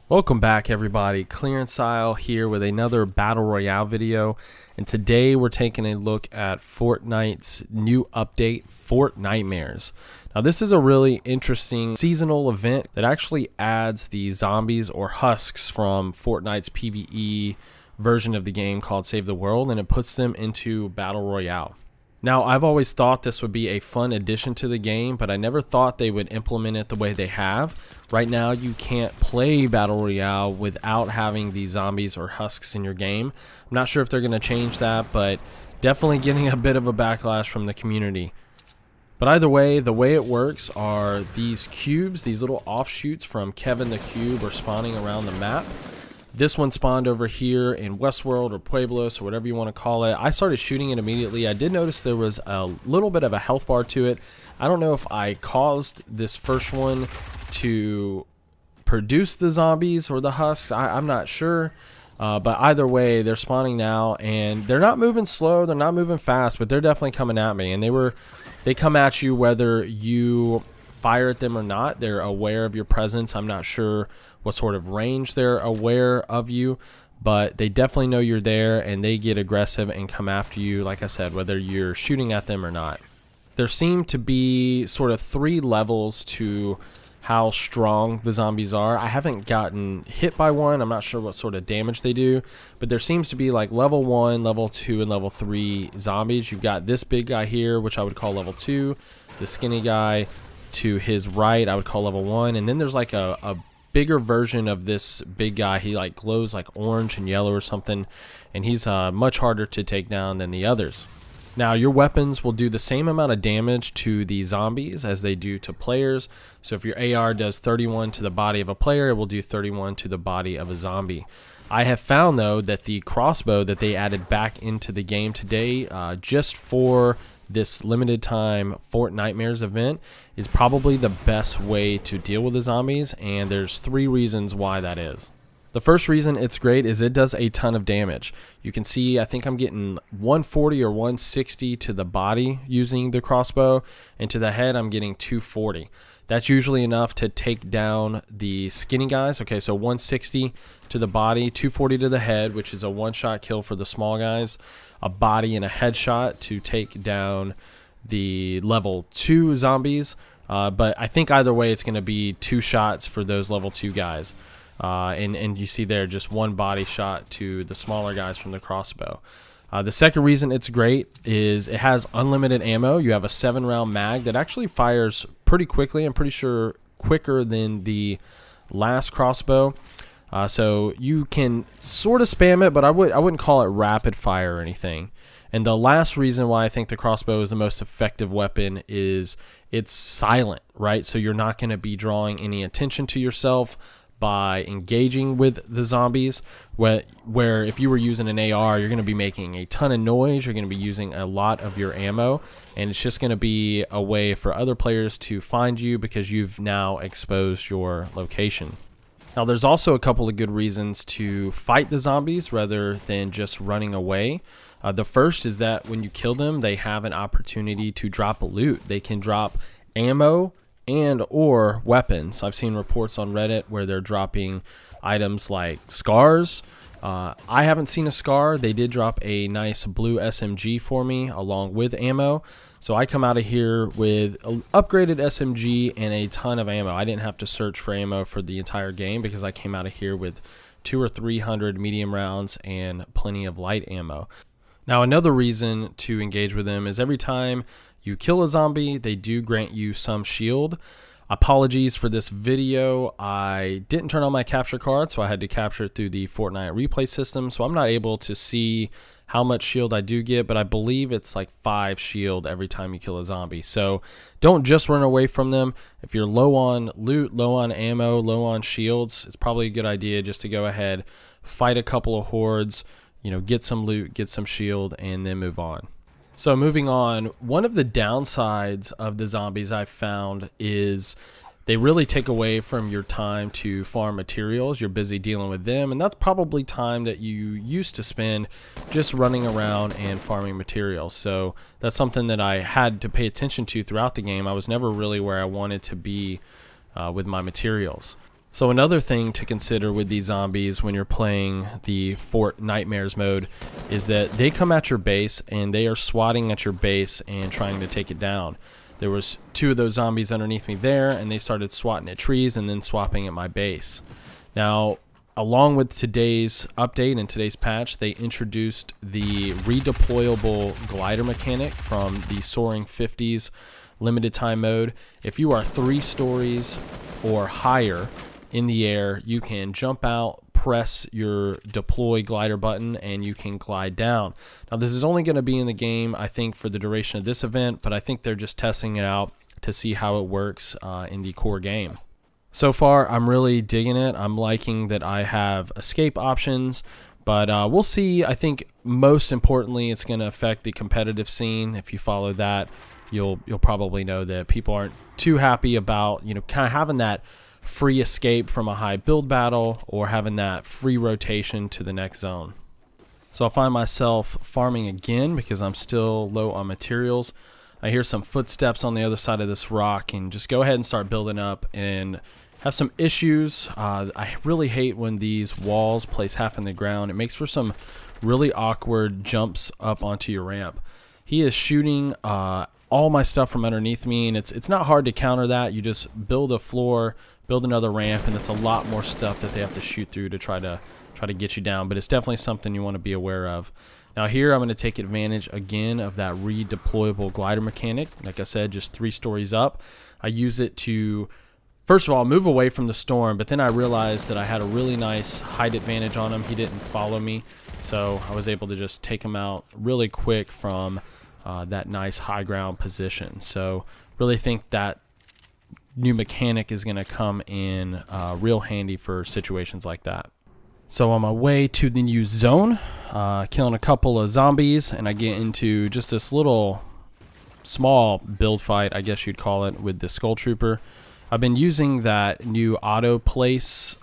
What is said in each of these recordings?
Welcome back, everybody. Clearancestyle here with another Battle Royale video, and today we're taking a look at Fortnite's new update, Fortnitemares. Now this is a really interesting seasonal event that actually adds the zombies or husks from Fortnite's PvE version of the game called Save the World, and it puts them into Battle Royale. Now, I've always thought this would be a fun addition to the game, but I never thought they would implement it the way they have. Right now, you can't play Battle Royale without having the zombies or husks in your game. I'm not sure if they're going to change that, but definitely getting a bit of a backlash from the community. But either way, the way it works are these cubes, these little offshoots from Kevin the Cube are spawning around the map. This one spawned over here in Westworld or Pueblos or whatever you want to call it. I started shooting it immediately. I did notice there was a little bit of a health bar to it. I don't know if I caused this first one to produce the zombies or the husks. I'm not sure. But either way, they're spawning now, and they're not moving slow. They're not moving fast, but they're definitely coming at me. And they come at you whether you fire at them or not. They're aware of your presence. I'm not sure what sort of range they're aware of you, but they definitely know you're there, and they get aggressive and come after you, like I said, whether you're shooting at them or not. There seem to be sort of 3 levels to how strong the zombies are. I haven't gotten hit by one. I'm not sure what sort of damage they do, but there seems to be like level 1, level 2, and level 3 zombies. You've got this big guy here, which I would call level 2, the skinny guy to his right I would call level 1, and then there's like a bigger version of this big guy. He like glows like orange and yellow or something, and he's much harder to take down than the others. Now your weapons will do the same amount of damage to the zombies as they do to players. So if your AR does 31 to the body of a player, it will do 31 to the body of a zombie. I have found though that the crossbow that they added back into the game today just for this limited time Fortnitemares event is probably the best way to deal with the zombies, and there's 3 reasons why that is. The first reason it's great is it does a ton of damage. You can see I think I'm getting 140 or 160 to the body using the crossbow, and to the head I'm getting 240. That's usually enough to take down the skinny guys. Okay, so 160 to the body, 240 to the head, which is a one-shot kill for the small guys, a body and a headshot to take down the level 2 zombies. But I think either way it's going to be 2 shots for those level 2 guys. And you see there just 1 body shot to the smaller guys from the crossbow. The second reason it's great is it has unlimited ammo. You have a 7-round mag that actually fires pretty quickly. I'm pretty sure quicker than the last crossbow. So you can sort of spam it, but I wouldn't call it rapid fire or anything. And the last reason why I think the crossbow is the most effective weapon is it's silent, right? So you're not going to be drawing any attention to yourself by engaging with the zombies, where if you were using an AR, you're going to be making a ton of noise, you're going to be using a lot of your ammo, and it's just going to be a way for other players to find you because you've now exposed your location. Now there's also a couple of good reasons to fight the zombies rather than just running away. The first is that when you kill them, they have an opportunity to drop loot. They can drop ammo and or weapons. I've seen reports on Reddit where they're dropping items like scars. I haven't seen a scar. They did drop a nice blue SMG for me along with ammo. So I come out of here with an upgraded SMG and a ton of ammo. I didn't have to search for ammo for the entire game because I came out of here with 200 or 300 medium rounds and plenty of light ammo. Now another reason to engage with them is every time you kill a zombie, they do grant you some shield. Apologies for this video. I didn't turn on my capture card, so I had to capture it through the Fortnite replay system. So I'm not able to see how much shield I do get, but I believe it's like 5 shield every time you kill a zombie. So don't just run away from them. If you're low on loot, low on ammo, low on shields, it's probably a good idea just to go ahead, fight a couple of hordes, get some loot, get some shield, and then move on. So moving on, one of the downsides of the zombies I've found is they really take away from your time to farm materials. You're busy dealing with them, and that's probably time that you used to spend just running around and farming materials. So that's something that I had to pay attention to throughout the game. I was never really where I wanted to be with my materials. So another thing to consider with these zombies when you're playing the Fortnitemares mode is that they come at your base and they are swatting at your base and trying to take it down. There was 2 of those zombies underneath me there, and they started swatting at trees and then swapping at my base. Now, along with today's update and today's patch, they introduced the redeployable glider mechanic from the Soaring 50s limited time mode. If you are 3 stories or higher in the air, you can jump out, press your deploy glider button, and you can glide down. Now, this is only going to be in the game, I think, for the duration of this event, but I think they're just testing it out to see how it works in the core game. So far, I'm really digging it. I'm liking that I have escape options, but we'll see. I think most importantly, it's going to affect the competitive scene. If you follow that, you'll probably know that people aren't too happy about, kind of having that free escape from a high build battle or having that free rotation to the next zone. So I find myself farming again because I'm still low on materials. I hear some footsteps on the other side of this rock and just go ahead and start building up and have some issues. I really hate when these walls place half in the ground. It makes for some really awkward jumps up onto your ramp. He is shooting all my stuff from underneath me, and it's not hard to counter that. You just build a floor, build another ramp, and it's a lot more stuff that they have to shoot through to try to get you down. But it's definitely something you want to be aware of. Now here I'm going to take advantage again of that redeployable glider mechanic. Like I said, just 3 stories up. I use it to, first of all, move away from the storm, but then I realized that I had a really nice height advantage on him. He didn't follow me, so I was able to just take him out really quick from that nice high ground position. So really think that new mechanic is going to come in real handy for situations like that. So on my way to the new zone, killing a couple of zombies, and I get into just this little small build fight, I guess you'd call it, with the Skull Trooper. I've been using that new auto place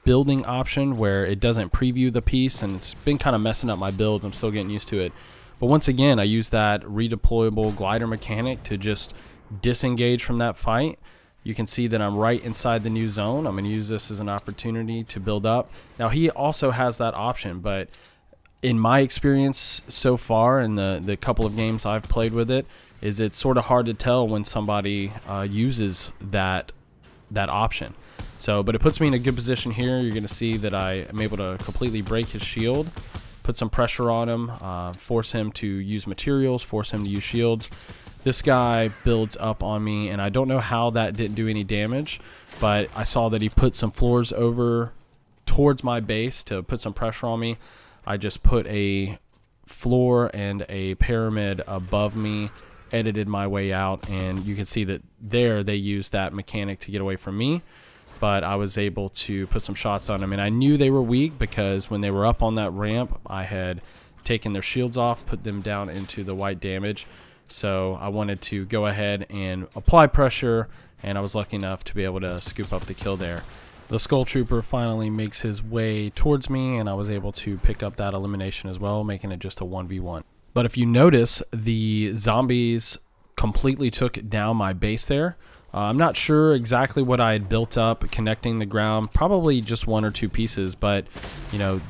building option where it doesn't preview the piece, and it's been kind of messing up my builds. I'm still getting used to it. But once again, I use that redeployable glider mechanic to just disengage from that fight. You can see that I'm right inside the new zone. I'm going to use this as an opportunity to build up. Now, he also has that option, but in my experience so far in the couple of games I've played with it, is it's sort of hard to tell when somebody uses that option. So, but it puts me in a good position here. You're going to see that I am able to completely break his shield, put some pressure on him, force him to use materials, force him to use shields. This guy builds up on me, and I don't know how that didn't do any damage, but I saw that he put some floors over towards my base to put some pressure on me. I just put a floor and a pyramid above me, edited my way out, and you can see that there they used that mechanic to get away from me. But I was able to put some shots on them, and I knew they were weak because when they were up on that ramp, I had taken their shields off, put them down into the white damage. So I wanted to go ahead and apply pressure, and I was lucky enough to be able to scoop up the kill there. The Skull Trooper finally makes his way towards me, and I was able to pick up that elimination as well, making it just a 1v1. But if you notice, the zombies completely took down my base there. I'm not sure exactly what I had built up connecting the ground, probably just 1 or 2 pieces, but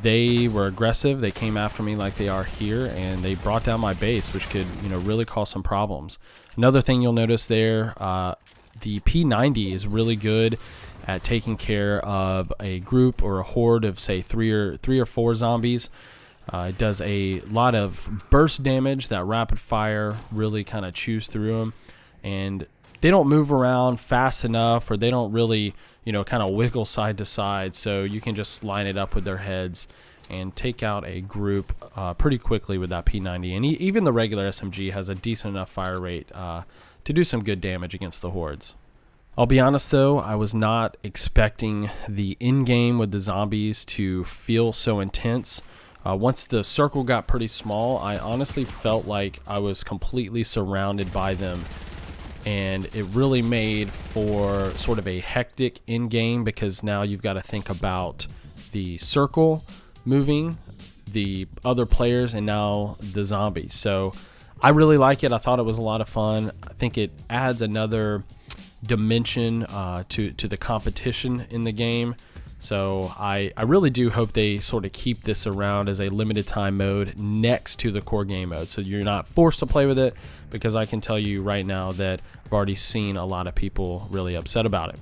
they were aggressive. They came after me like they are here, and they brought down my base, which could really cause some problems. Another thing you'll notice there, the P90 is really good at taking care of a group or a horde of, say, 3 or 4 zombies. It does a lot of burst damage. That rapid fire really kind of chews through them, and they don't move around fast enough, or they don't really, kind of wiggle side to side. So you can just line it up with their heads and take out a group pretty quickly with that P90. And even the regular SMG has a decent enough fire rate to do some good damage against the hordes. I'll be honest though, I was not expecting the in-game with the zombies to feel so intense. Once the circle got pretty small, I honestly felt like I was completely surrounded by them. And it really made for sort of a hectic in-game, because now you've got to think about the circle moving, the other players, and now the zombies. So I really like it. I thought it was a lot of fun. I think it adds another dimension to the competition in the game. So I really do hope they sort of keep this around as a limited time mode next to the core game mode, so you're not forced to play with it, because I can tell you right now that I've already seen a lot of people really upset about it.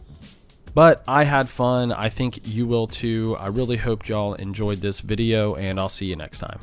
But I had fun. I think you will too. I really hope y'all enjoyed this video, and I'll see you next time.